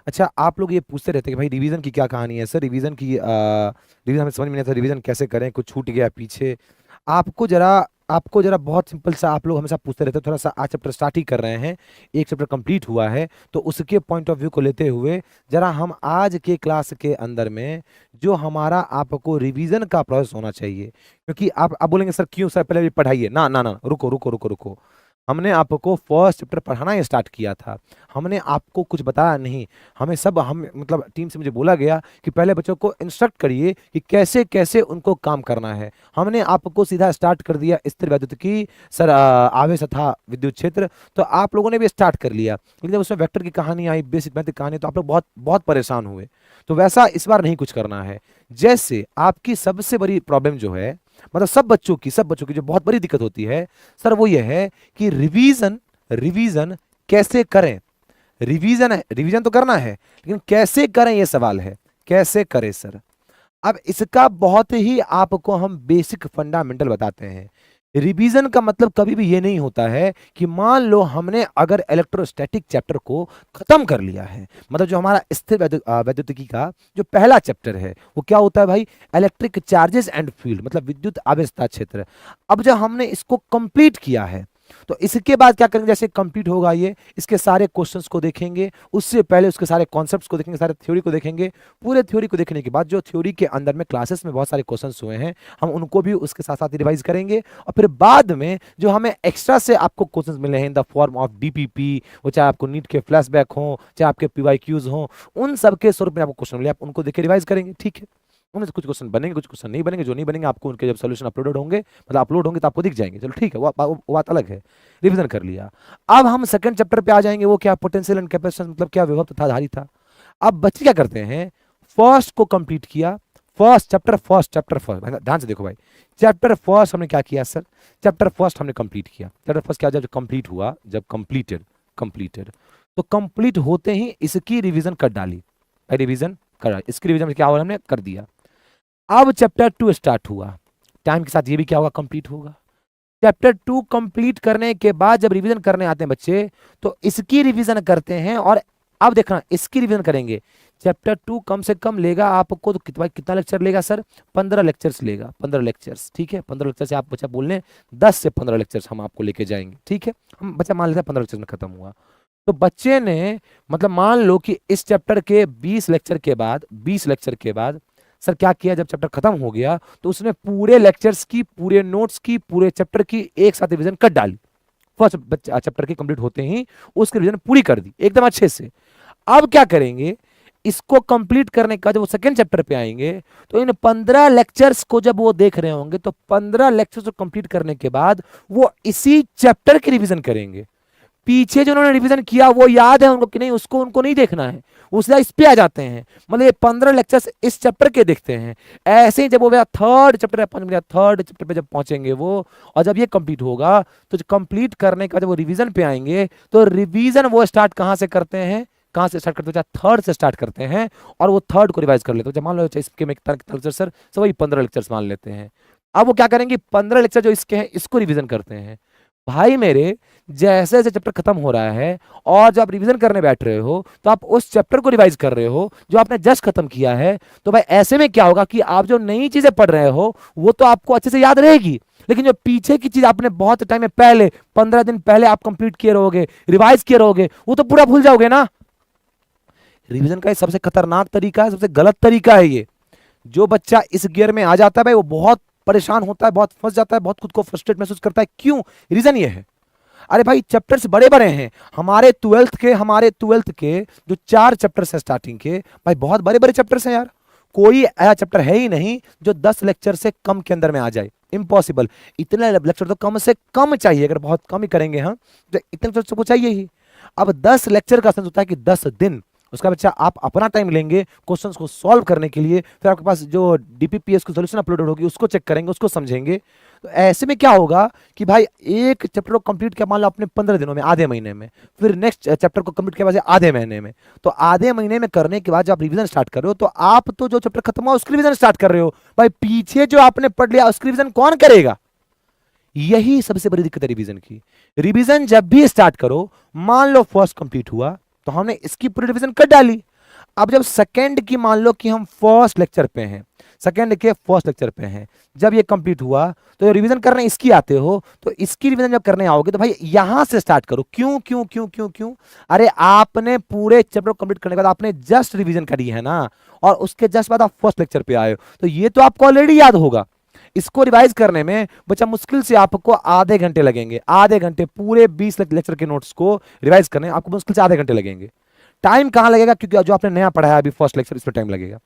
अच्छा, आप लोग ये पूछते रहते हैं कि भाई रिवीजन की क्या कहानी है सर, रिवीजन की रिवीजन हमें समझ में नहीं आता, रिवीजन कैसे करें, कुछ छूट गया पीछे। आपको जरा आपको जरा बहुत सिंपल सा, आप लोग हमेशा पूछते रहते हैं, थोड़ा सा आज चैप्टर स्टार्ट ही कर रहे हैं, एक चैप्टर कंप्लीट हुआ है, तो उसके पॉइंट ऑफ व्यू को लेते हुए जरा हम आज के क्लास के अंदर में जो हमारा आपको रिवीजन का प्रोसेस होना चाहिए, क्योंकि आप बोलेंगे सर क्यों सर, पहले भी पढ़ाइए ना ना ना, रुको रुको रुको रुको। हमने आपको फर्स्ट चैप्टर पढ़ाना ही स्टार्ट किया था, हमने आपको कुछ बताया नहीं। हमें सब हम मतलब टीम से मुझे बोला गया कि पहले बच्चों को इंस्ट्रक्ट करिए कि कैसे कैसे उनको काम करना है। हमने आपको सीधा स्टार्ट कर दिया स्थिर वैद्युत की सर, आवेश तथा विद्युत क्षेत्र, तो आप लोगों ने भी स्टार्ट कर लिया, लेकिन जब उसमें वेक्टर की कहानी आई, बेसिक मैथ की कहानी, तो आप लोग बहुत बहुत परेशान हुए। तो वैसा इस बार नहीं कुछ करना है। जैसे आपकी सबसे बड़ी प्रॉब्लम जो है, मतलब सब बच्चों की जो बहुत बड़ी दिक्कत होती है सर, वो ये है कि रिवीजन रिवीजन कैसे करें। रिवीजन है, रिवीजन तो करना है, लेकिन कैसे करें ये सवाल है, कैसे करें सर। अब इसका बहुत ही आपको हम बेसिक फंडामेंटल बताते हैं। रिवीजन का मतलब कभी भी ये नहीं होता है कि मान लो हमने अगर इलेक्ट्रोस्टैटिक चैप्टर को खत्म कर लिया है, मतलब जो हमारा स्थिर वैद्युतिकी का जो पहला चैप्टर है वो क्या होता है भाई, इलेक्ट्रिक चार्जेस एंड फील्ड, मतलब विद्युत आवेशता क्षेत्र। अब जब हमने इसको कंप्लीट किया है, तो इसके बाद क्या करेंगे, जैसे कंप्लीट होगा ये, इसके सारे क्वेश्चंस को देखेंगे, उससे पहले उसके सारे कॉन्सेप्ट्स को देखेंगे, सारे थ्योरी को देखेंगे। पूरे थ्योरी को देखने के बाद जो थ्योरी के अंदर में क्लासेस में बहुत सारे क्वेश्चंस हुए हैं, हम उनको भी उसके साथ साथ रिवाइज करेंगे। और फिर बाद में जो हमें एक्स्ट्रा से आपको क्वेश्चंस मिले हैं in the form of DPP, वो चाहे आपको नीट के फ्लैशबैक हो, चाहे आपके पीवाईक्यूज हो, उन सब के स्वरूप में आपको क्वेश्चन मिले, आप उनको देख के रिवाइज करेंगे, ठीक है। उनमें से कुछ क्वेश्चन बनेंगे, कुछ क्वेश्चन नहीं बनेंगे, जो नहीं बनेंगे आपको उनके जब सोल्यूशन अपलोडेड होंगे, मतलब अपलोड होंगे, तो आपको दिख जाएंगे, चलो ठीक है, वो बात अलग है। रिवीजन कर लिया। अब हम सेकंड चैप्टर पे आ जाएंगे, वो क्या, पोटेंशियल एंड कैपेसिटेंस, मतलब क्या विभव तथा धारिता। अब बच्चे क्या करते हैं, फर्स्ट को कंप्लीट किया, फर्स्ट चैप्टर फर्स्ट, ध्यान से देखो भाई, चैप्टर फर्स्ट हमने क्या किया सर, चैप्टर फर्स्ट हमने कंप्लीट किया। चैप्टर फर्स्ट क्या, जब कंप्लीट हुआ, जब कंप्लीटेड कंप्लीटेड तो कंप्लीट होते ही इसकी रिवीजन कर डाली, रिवीजन कर, इसकी रिवीजन क्या हुआ, हमने कर दिया। अब चैप्टर टू स्टार्ट हुआ, टाइम के साथ ये भी क्या होगा, कंप्लीट होगा। चैप्टर टू कंप्लीट करने के बाद जब रिवीजन करने आते हैं बच्चे, तो इसकी रिवीजन करते हैं। और अब देखना, इसकी रिवीजन करेंगे। चैप्टर टू कम से कम लेगा आपको, तो कितना कितना लेक्चर लेगा सर, 15 लेक्चर्स लेगा, 15 लेक्चर्स, ठीक है। 15 लेक्चर से आप बच्चा बोल लें 10 से 15 लेक्चर्स हम आपको लेके जाएंगे, ठीक है। हम बच्चा मान लेते हैं 15 लेक्चर में खत्म हुआ। तो बच्चे ने मतलब मान लो कि इस चैप्टर के 20 लेक्चर के बाद सर क्या किया, जब चैप्टर खत्म हो गया तो उसने पूरे लेक्चर्स की, पूरे नोट्स की, पूरे चैप्टर की एक साथ रिवीजन कर डाली। फर्स्ट चैप्टर के कंप्लीट होते ही उसकी रिवीजन पूरी कर दी एकदम अच्छे से। अब क्या करेंगे, इसको कंप्लीट करने का जब वो सेकंड चैप्टर पे आएंगे, तो इन 15 लेक्चर्स को जब वो देख रहे होंगे, तो 15 लेक्चर्स को कंप्लीट करने के बाद वो इसी चैप्टर की रिवीजन करेंगे। पीछे जो उन्होंने रिवीजन किया वो याद है उनको कि नहीं, उसको उनको नहीं देखना है, वो सीधा इस पे आ जाते हैं। मतलब ये 15 लेक्चर्स इस चैप्टर के देखते हैं। ऐसे ही जब वो थर्ड चैप्टर थर्ड चैप्टर पे जब पहुंचेंगे वो, और जब ये कंप्लीट होगा, तो कंप्लीट करने का जब वो रिवीजन पे आएंगे, तो रिवीजन वो स्टार्ट कहां से करते हैं, कहां से स्टार्ट करते हैं, थर्ड से स्टार्ट करते हैं, और वो थर्ड को रिवाइज कर लेते हैं। जब मान लो इसके में लेक्चर सर, सब वही 15 लेक्चर्स मान लेते हैं। अब वो क्या करेंगे, 15 लेक्चर जो इसके हैं इसको रिवीजन करते हैं। भाई मेरे, जैसे जैसे चैप्टर खत्म हो रहा है और जब आप रिवीजन करने बैठ रहे हो, तो आप उस चैप्टर को रिवाइज कर रहे हो जो आपने जस्ट खत्म किया है। तो भाई ऐसे में क्या होगा कि आप जो नई चीजें पढ़ रहे हो वो तो आपको अच्छे से याद रहेगी, लेकिन जो पीछे की चीज आपने बहुत टाइम में पहले, 15 दिन पहले आप कंप्लीट किए रहोगे, रिवाइज किए रहोगे, वो तो पूरा भूल जाओगे ना। रिवीजन का सबसे खतरनाक तरीका है, सबसे गलत तरीका है ये। जो बच्चा इस गियर में आ जाता है भाई, वो बहुत परेशान होता है, बहुत फंस जाता है, बहुत खुद को फ्रस्ट्रेट महसूस करता है। क्यों, रीजन ये है, अरे भाई चैप्टर्स बड़े बड़े हैं। हमारे ट्वेल्थ के जो 4 चैप्टर्स है स्टार्टिंग के, भाई बहुत बड़े बड़े चैप्टर्स हैं यार। कोई ऐसा चैप्टर है ही नहीं जो 10 लेक्चर से कम के अंदर में आ जाए, इम्पॉसिबल। इतने लेक्चर तो कम से कम चाहिए, अगर बहुत कम ही करेंगे हम तो इतने लेक्चर को चाहिए ही। अब 10 लेक्चर का सेंस होता है कि 10 दिन, उसका बच्चा आप अपना टाइम लेंगे क्वेश्चंस को सॉल्व करने के लिए, फिर आपके पास जो डीपीपीएस की सॉल्यूशन अपलोडेड होगी उसको चेक करेंगे, उसको समझेंगे। तो ऐसे में क्या होगा कि भाई एक चैप्टर को कंप्लीट किया मान लो आपने 15 दिनों में, आधे महीने में, फिर नेक्स्ट चैप्टर को कंप्लीट किया आधे महीने में। तो आधे महीने में करने के बाद जब आप रिवीजन स्टार्ट कर रहे हो, तो आप तो जो चैप्टर खत्म हुआ उसकी रिवीजन स्टार्ट कर रहे हो, भाई पीछे जो आपने पढ़ लिया उसकी रिवीजन कौन करेगा। यही सबसे बड़ी दिक्कत है रिवीजन की। रिवीजन जब भी स्टार्ट करो, मान लो फर्स्ट कंप्लीट हुआ, तो हमने इसकी पूरी रिवीजन कर डाली। अब जब सेकंड की मान लो कि हम फर्स्ट लेक्चर पे हैं, सेकंड के फर्स्ट लेक्चर पे हैं, जब ये कंप्लीट हुआ तो रिवीजन करने इसकी आते हो, तो इसकी रिवीजन जब करने आओगे तो भाई यहां से स्टार्ट करो। क्यों क्यों क्यों क्यों क्यों? अरे आपने पूरे चैप्टर कंप्लीट करने के बाद आपने जस्ट रिवीजन करी है ना, और उसके जस्ट बाद आप फर्स्ट लेक्चर पे आए हो, तो ये तो आपको ऑलरेडी याद होगा। इसको रिवाइज करने में बच्चा मुश्किल से आपको आधे घंटे लगेंगे, आधे घंटे पूरे 20 लेक्चर के नोट्स को रिवाइज करने में आपको मुश्किल से आधे घंटे लगेंगे। टाइम कहां लगेगा? क्योंकि जो आपने नया पढ़ाया अभी फर्स्ट लेक्चर, इसमें टाइम लगेगा।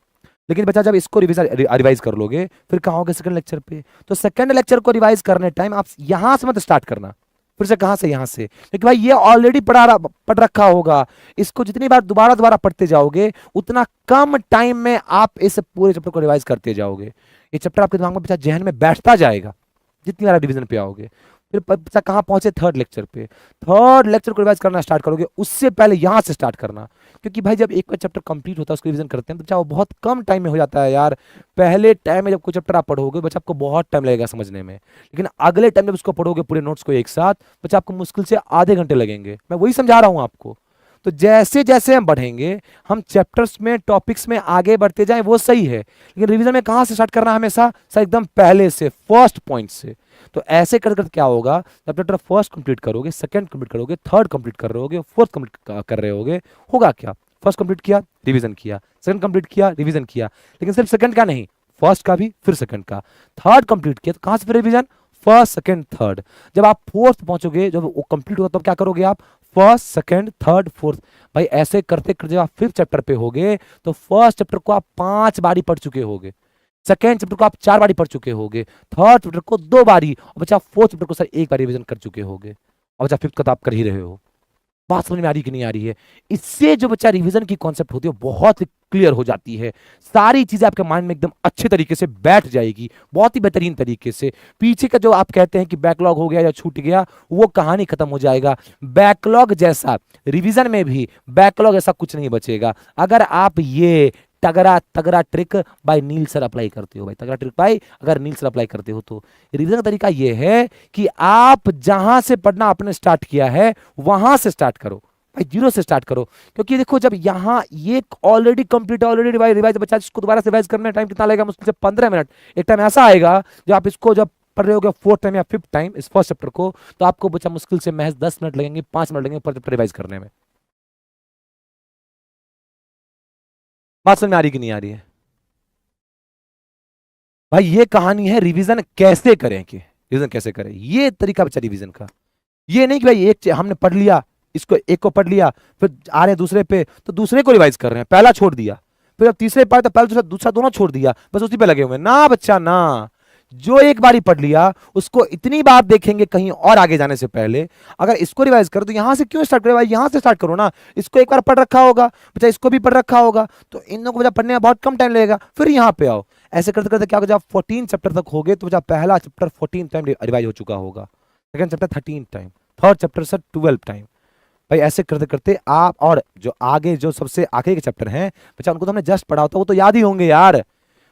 लेकिन बच्चा जब इसको रिवाइज कर लोगे फिर कहां होगे? सेकंड लेक्चर पे। तो सेकंड लेक्चर को रिवाइज करने टाइम आप यहां से मत स्टार्ट करना, फिर से कहां से? यहां से, क्योंकि भाई ये ऑलरेडी पढ़ रखा होगा। इसको जितनी बार दोबारा दोबारा पढ़ते जाओगे उतना कम टाइम में आप इस पूरे चैप्टर को रिवाइज करते जाओगे। ये चैप्टर आपके दिमाग में बच्चा जहन में बैठता जाएगा जितनी बार डिवीजन पे आओगे। फिर बच्चा कहां पहुंचे? थर्ड लेक्चर पे। थर्ड लेक्चर को रिवाइज करना स्टार्ट करोगे, उससे पहले यहां से स्टार्ट करना, क्योंकि भाई जब एक बार चैप्टर कंप्लीट होता है उसको रिवीजन करते हैं तो बच्चा वो बहुत कम टाइम में हो जाता है यार। पहले टाइम में जब कोई चैप्टर आप पढ़ोगे बच्चा आपको बहुत टाइम लगेगा समझने में, लेकिन अगले टाइम जब उसको पढ़ोगे पूरे नोट्स को एक साथ, बच्चा आपको मुश्किल से आधे घंटे लगेंगे। मैं वही समझा रहा हूं आपको। तो जैसे जैसे हम बढ़ेंगे, हम चैप्टर्स में टॉपिक्स में आगे बढ़ते जाएं, वो सही है, लेकिन रिवीजन में कहां से स्टार्ट करना? हमेशा सर एकदम पहले से, फर्स्ट पॉइंट से। तो ऐसे कर कर क्या होगा, जब चैप्टर फर्स्ट कंप्लीट करोगे, सेकंड कंप्लीट करोगे, थर्ड कंप्लीट कर रहे होगे, फोर्थ कंप्लीट कर रहे होगे, होगा क्या? फर्स्ट कंप्लीट किया, रिवीजन किया, सेकंड कंप्लीट किया, रिवीजन किया, लेकिन सिर्फ सेकंड का नहीं, फर्स्ट का भी, फिर सेकंड का। थर्ड कंप्लीट किया तो कहां से फिर रिवीजन? First second third. जब आप फोर्थ पहुंचोगे, जब वो कंप्लीट होगा, तब क्या करोगे आप? First second third fourth. भाई ऐसे करते करते जब आप फिफ्थ चैप्टर पे होगे तो फर्स्ट चैप्टर को आप 5 बारी पढ़ चुके होगे, सेकंड चैप्टर को आप 4 बारी पढ़ चुके होगे, थर्ड चैप्टर को 2 बारी, और बच्चा फोर्थ चैप्टर को सर 1 बार रिवीजन कर चुके होगे, और बच्चा फिफ्थ का तो आप कर ही रहे हो। बात समझ में आ रही कि नहीं आ रही है? इससे जो बच्चा रिवीजन की कॉन्सेप्ट होती है बहुत क्लियर हो जाती है, सारी चीजें आपके माइंड में एकदम अच्छे तरीके से बैठ जाएगी, बहुत ही बेहतरीन तरीके से। पीछे का जो आप कहते हैं कि बैकलॉग हो गया या छूट गया, वो कहानी खत्म हो जाएगा। बैकलॉग जैसा रिवीजन में भी बैकलॉग ऐसा कुछ नहीं बचेगा अगर आप ये तगड़ा तगड़ा trick by Neel sir apply करते हो। भाई तगड़ा ट्रिक भाई अगर नील सर अप्लाई करते हो तो रिवीजन का तरीका ये है कि आप जहां से पढ़ना आपने स्टार्ट किया है वहां से स्टार्ट करो, भाई जीरो से स्टार्ट करो। क्योंकि देखो जब यहाँ ये ऑलरेडी कंप्लीट, ऑलरेडी रिवाइज, बच्चा इसको दोबारा से रिवाइज करने में टाइम कितना लगेगा? मुश्किल से 15 मिनट। एक टाइम ऐसा आएगा जब आप इसको जब पढ़ रहे होगे फोर्थ टाइम या फिफ्थ टाइम इस फर्स्ट चैप्टर को, तो आपको बच्चा मुश्किल से महज 10 मिनट लगेंगे, 5 मिनट लगेंगे पर चैप्टर रिवाइज करने में। बात समझ में आ रही कि नहीं आ रही है? भाई ये कहानी है रिवीजन कैसे करें, कि रिवीजन कैसे करें, ये तरीका बच्चा रिवीजन का। ये नहीं कि भाई एक हमने पढ़ लिया, इसको एक को पढ़ लिया, फिर आ रहे दूसरे पे तो दूसरे को रिवाइज कर रहे हैं, पहला छोड़ दिया, फिर अब तीसरे पढ़े तो पहला दूसरा दूसरा दोनों छोड़ दिया, बस उसी पे लगे हुए ना बच्चा ना। जो एक बारी पढ़ लिया उसको इतनी बार देखेंगे कहीं और आगे जाने से पहले। अगर इसको रिवाइज करो तो यहां से क्यों स्टार्ट करो भाई? यहां से स्टार्ट करो ना। इसको एक बार पढ़ रखा होगा बच्चा, इसको भी पढ़ रखा होगा, तो इन लोगों को बच्चा पढ़ने में बहुत कम टाइम लगेगा, फिर यहाँ पे आओ। ऐसे करते करते क्या होगा, जब 14 चैप्टर तक हो गए तो बच्चा पहला चैप्टर 14 टाइम रिवाइज हो चुका होगा, second chapter 13 time, third chapter sir 12 time. भाई ऐसे करते करते आप, और जो आगे जो सबसे आगे के चैप्टर हैं बच्चा उनको तो हमने जस्ट पढ़ा होता, वो तो याद ही होंगे यार।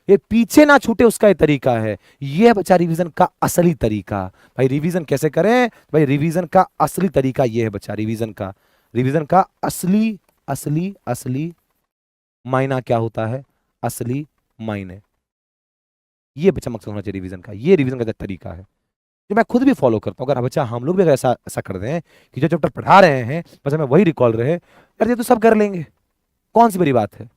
ये पीछे ना छूटे उसका ये तरीका है, ये बच्चा रिवीजन का असली तरीका। भाई रिवीजन कैसे करें? भाई रिवीजन का असली तरीका ये है बच्चा, रिवीजन का असली असली असली मायना क्या होता है? असली मायने, ये बच्चा मकसद होना चाहिए रिवीजन का, ये रिवीजन का तरीका है जो मैं खुद भी फॉलो करता हूँ। अगर बच्चा हम लोग भी अगर ऐसा ऐसा कर दें कि जो चैप्टर पढ़ा रहे हैं बस हमें वही रिकॉल रहे, यार ये तो सब कर लेंगे, कौन सी बड़ी बात है।